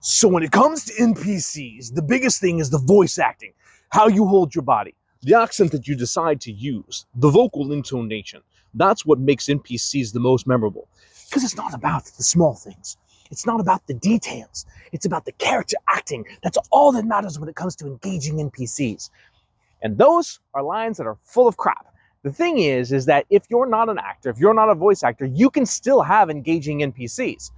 So when it comes to NPCs, the biggest thing is the voice acting, how you hold your body, the accent that you decide to use, the vocal intonation. That's what makes NPCs the most memorable. Because it's not about the small things. It's not about the details. It's about the character acting. That's all that matters when it comes to engaging NPCs. And those are lines that are full of crap. The thing is that if you're not an actor, if you're not a voice actor, you can still have engaging NPCs.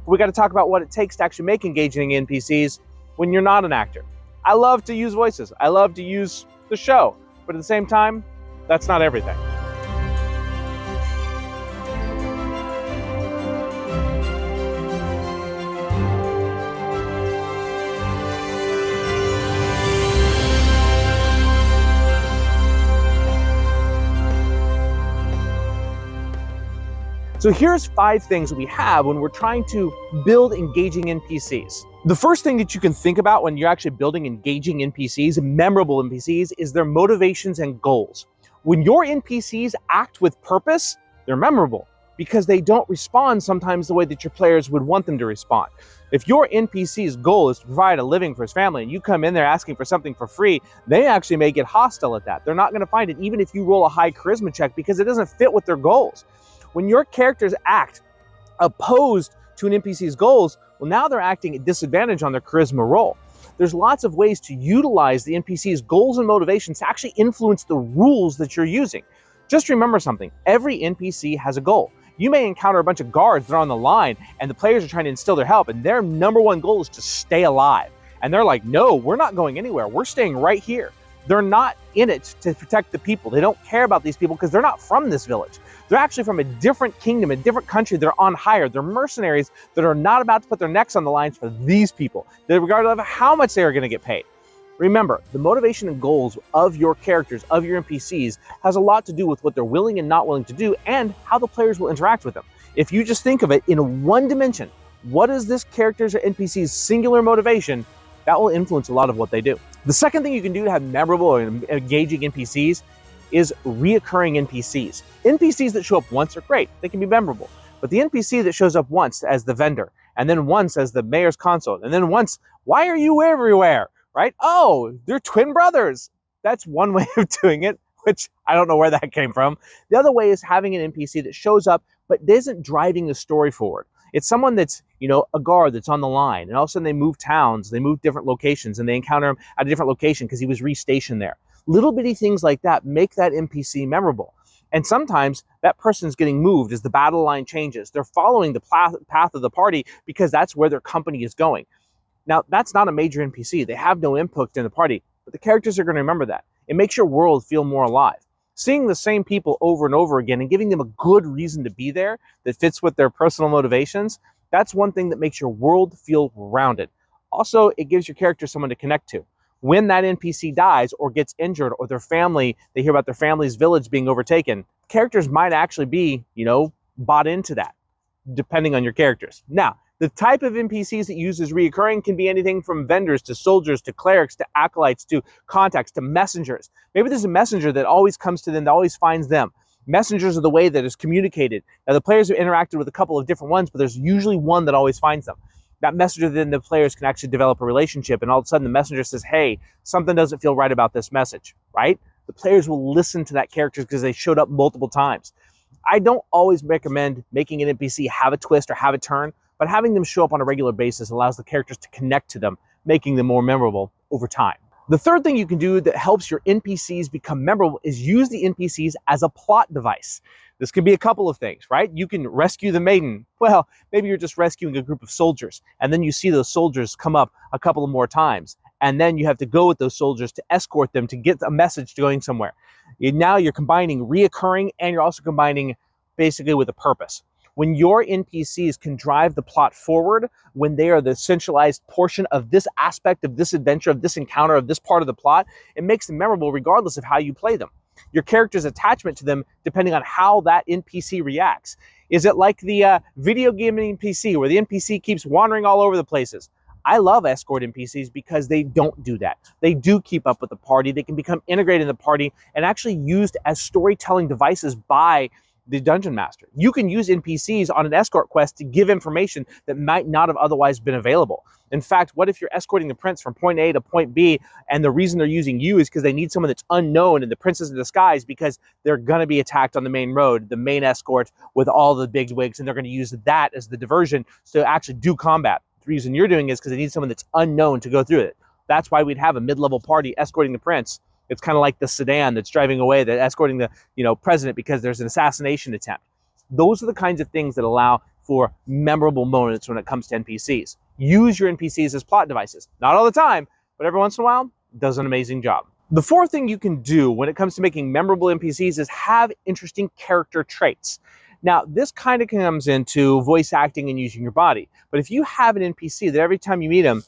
We got to talk about what it takes to actually make engaging NPCs when you're not an actor. I love to use voices. I love to use the show. But at the same time, that's not everything. So here's 5 things that we have when we're trying to build engaging NPCs. The first thing that you can think about when you're actually building engaging NPCs, memorable NPCs, is their motivations and goals. When your NPCs act with purpose, they're memorable because they don't respond sometimes the way that your players would want them to respond. If your NPC's goal is to provide a living for his family and you come in there asking for something for free, they actually may get hostile at that. They're not going to find it even if you roll a high charisma check because it doesn't fit with their goals. When your characters act opposed to an NPC's goals, well, now they're acting at disadvantage on their charisma roll. There's lots of ways to utilize the NPC's goals and motivations to actually influence the rules that you're using. Just remember something, every NPC has a goal. You may encounter a bunch of guards that are on the line and the players are trying to instill their help and their number one goal is to stay alive. And they're like, no, we're not going anywhere. We're staying right here. They're not in it to protect the people. They don't care about these people because they're not from this village. They're actually from a different kingdom, a different country. They're on hire. They're mercenaries that are not about to put their necks on the lines for these people, regardless of how much they are going to get paid. Remember, the motivation and goals of your characters, of your NPCs, has a lot to do with what they're willing and not willing to do and how the players will interact with them. If you just think of it in one dimension, what is this character's or NPC's singular motivation? That will influence a lot of what they do. The second thing you can do to have memorable or engaging NPCs is reoccurring NPCs. NPCs that show up once are great. They can be memorable. But the NPC that shows up once as the vendor, and then once as the mayor's consort, and then once, why are you everywhere? Right? Oh, they're twin brothers. That's one way of doing it, which I don't know where that came from. The other way is having an NPC that shows up but isn't driving the story forward. It's someone that's, a guard that's on the line, and all of a sudden they move towns, they move different locations, and they encounter him at a different location because he was restationed there. Little bitty things like that make that NPC memorable. And sometimes that person's getting moved as the battle line changes. They're following the path of the party because that's where their company is going. Now, that's not a major NPC. They have no input in the party, but the characters are going to remember that. It makes your world feel more alive. Seeing the same people over and over again and giving them a good reason to be there that fits with their personal motivations, that's one thing that makes your world feel rounded. Also, it gives your character someone to connect to. When that NPC dies or gets injured or their family, they hear about their family's village being overtaken, characters might actually be, bought into that, depending on your characters. Now, the type of NPCs that uses reoccurring can be anything from vendors to soldiers to clerics to acolytes to contacts to messengers. Maybe there's a messenger that always comes to them, that always finds them. Messengers are the way that is communicated. Now, the players have interacted with a couple of different ones, but there's usually one that always finds them. That messenger, then the players can actually develop a relationship, and all of a sudden the messenger says, hey, something doesn't feel right about this message, right? The players will listen to that character because they showed up multiple times. I don't always recommend making an NPC have a twist or have a turn, but having them show up on a regular basis allows the characters to connect to them, making them more memorable over time. The third thing you can do that helps your NPCs become memorable is use the NPCs as a plot device. This could be a couple of things, right? You can rescue the maiden. Well, maybe you're just rescuing a group of soldiers, and then you see those soldiers come up a couple of more times, and then you have to go with those soldiers to escort them to get a message to going somewhere. Now you're combining reoccurring, and you're also combining basically with a purpose. When your NPCs can drive the plot forward, when they are the centralized portion of this aspect of this adventure, of this encounter, of this part of the plot, it makes them memorable regardless of how you play them. Your character's attachment to them depending on how that NPC reacts. Is it like the video game NPC where the NPC keeps wandering all over the places? I love escort NPCs because they don't do that. They do keep up with the party. They can become integrated in the party and actually used as storytelling devices by the dungeon master. You can use NPCs on an escort quest to give information that might not have otherwise been available. In fact, what if you're escorting the prince from point A to point B, and the reason they're using you is because they need someone that's unknown, and the prince is in disguise because they're going to be attacked on the main road, the main escort with all the big wigs, and they're going to use that as the diversion to actually do combat. The reason you're doing it is because they need someone that's unknown to go through it. That's why we'd have a mid-level party escorting the prince. It's kind of like the sedan that's driving away, that's escorting the president because there's an assassination attempt. Those are the kinds of things that allow for memorable moments when it comes to NPCs. Use your NPCs as plot devices. Not all the time, but every once in a while, it does an amazing job. The fourth thing you can do when it comes to making memorable NPCs is have interesting character traits. Now, this kind of comes into voice acting and using your body. But if you have an NPC that every time you meet him,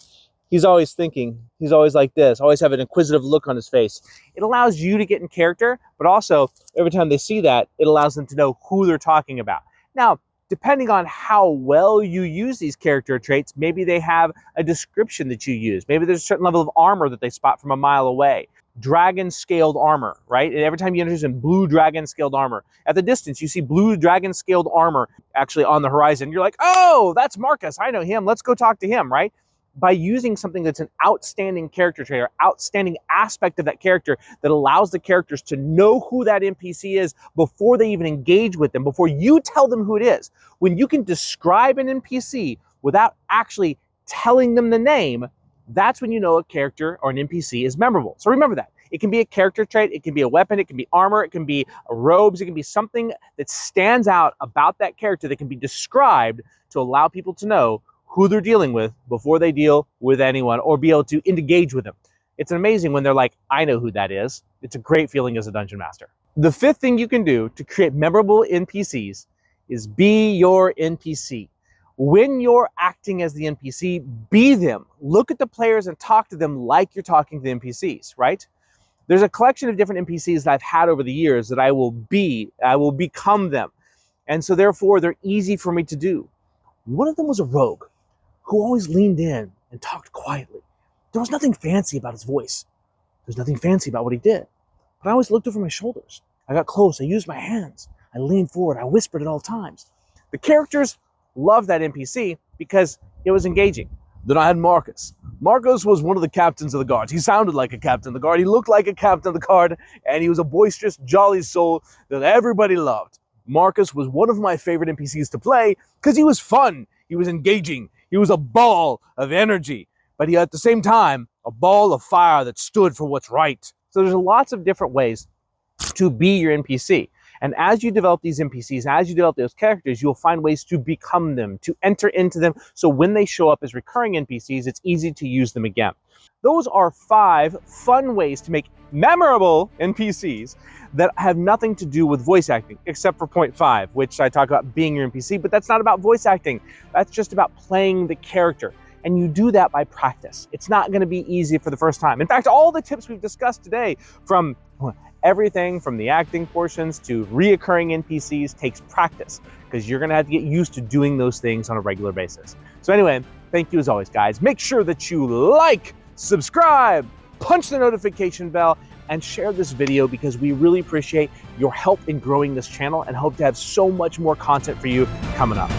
he's always thinking, he's always like this, always have an inquisitive look on his face, it allows you to get in character, but also every time they see that, it allows them to know who they're talking about. Now, depending on how well you use these character traits, maybe they have a description that you use. Maybe there's a certain level of armor that they spot from a mile away. Dragon scaled armor, right? And every time you introduce in blue dragon scaled armor, at the distance you see blue dragon scaled armor actually on the horizon. You're like, oh, that's Marcus. I know him. Let's go talk to him, right? By using something that's an outstanding character trait or outstanding aspect of that character that allows the characters to know who that NPC is before they even engage with them, before you tell them who it is. When you can describe an NPC without actually telling them the name, that's when you know a character or an NPC is memorable. So remember that. It can be a character trait, it can be a weapon, it can be armor, it can be robes, it can be something that stands out about that character that can be described to allow people to know who they're dealing with before they deal with anyone or be able to engage with them. It's amazing when they're like, I know who that is. It's a great feeling as a dungeon master. The fifth thing you can do to create memorable NPCs is be your NPC. When you're acting as the NPC, be them. Look at the players and talk to them like you're talking to the NPCs, right? There's a collection of different NPCs that I've had over the years that I will become them. And so therefore, they're easy for me to do. One of them was a rogue who always leaned in and talked quietly. There was nothing fancy about his voice. There's nothing fancy about what he did. But I always looked over my shoulders. I got close. I used my hands. I leaned forward. I whispered at all times. The characters loved that NPC because it was engaging. Then I had Marcus. Marcus was one of the captains of the guard. He sounded like a captain of the guard. He looked like a captain of the guard. And he was a boisterous, jolly soul that everybody loved. Marcus was one of my favorite NPCs to play because he was fun. He was engaging. He was a ball of energy, but he at the same time, a ball of fire that stood for what's right. So there's lots of different ways to be your NPC. And as you develop these NPCs, as you develop those characters, you'll find ways to become them, to enter into them. So when they show up as recurring NPCs, it's easy to use them again. Those are 5 fun ways to make memorable NPCs that have nothing to do with voice acting, except for point 5, which I talk about being your NPC, but that's not about voice acting. That's just about playing the character. And you do that by practice. It's not going to be easy for the first time. In fact, all the tips we've discussed today, from everything from the acting portions to reoccurring NPCs, takes practice, because you're going to have to get used to doing those things on a regular basis. So anyway, thank you as always, guys. Make sure that you like, subscribe, punch the notification bell, and share this video because we really appreciate your help in growing this channel and hope to have so much more content for you coming up.